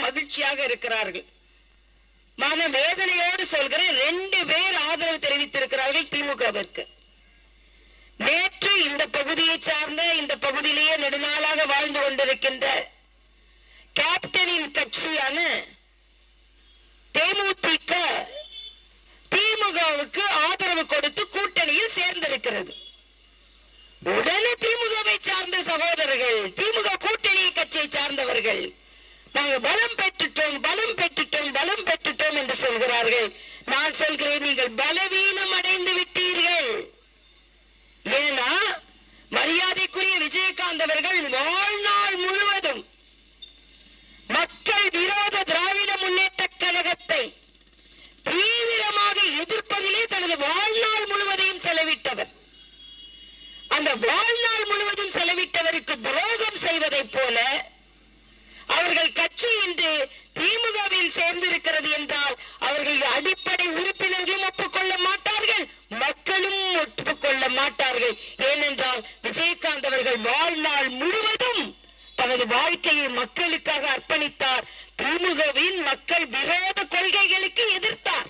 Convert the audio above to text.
மகிழ்ச்சியாக இருக்கிறார்கள். மன வேதனையோடு சொல்கிறேன், 2 பேர் ஆதரவு தெரிவித்திருக்கிறார்கள் திமுகவிற்கு. நேற்று இந்த பகுதியை சார்ந்த, இந்த பகுதியிலேயே நெடுநாளாக வாழ்ந்து கொண்டிருக்கின்ற கேப்டனின் கட்சியான தேமுதிக திமுகவுக்கு ஆதரவு கொடுத்து கூட்டணியில் சேர்ந்திருக்கிறது. உடனே திமுகவை சார்ந்த சகோதரர்கள், திமுக கூட்டணி கட்சியை சார்ந்தவர்கள், நாங்கள் பலம் பெற்றுட்டோம், பலம் பெற்றுட்டோம், பலம் பெற்றுட்டோம் என்று சொல்கிறார்கள். நான் சொல்கிறேன், நீங்கள் பலவீனம் அடைந்து விட்டீர்கள். ஏன்னா மரியாதைக்குரிய விஜயகாந்த் அவர்கள் வாழ்நாள் முழுவதும் மக்கள் விரோத திராவிட முன்னேற்ற கழகத்தை தீவிரமாக எதிர்ப்பதிலே தனது வாழ்நாள் முழுவதையும் செலவிட்டவர். அந்த வாழ்நாள் முழுவதும் செலவிட்டவருக்கு துரோகம் செய்வதை போல அவர்கள் கட்சி இன்று திமுகவில் சேர்ந்திருக்கிறது என்றால் அவர்கள் அடிப்படை உறுப்பினர்களும் ஒப்புக்கொள்ள மாட்டார்கள், மக்களும் ஒப்புக்கொள்ள மாட்டார்கள். ஏனென்றால் விஜயகாந்த் அவர்கள் வாழ்நாள் முழுவதும் தனது வாழ்க்கையை மக்களுக்காக அர்ப்பணித்தார். திமுகவின் மக்கள் விரோத கொள்கைகளுக்கு எதிர்த்தார்.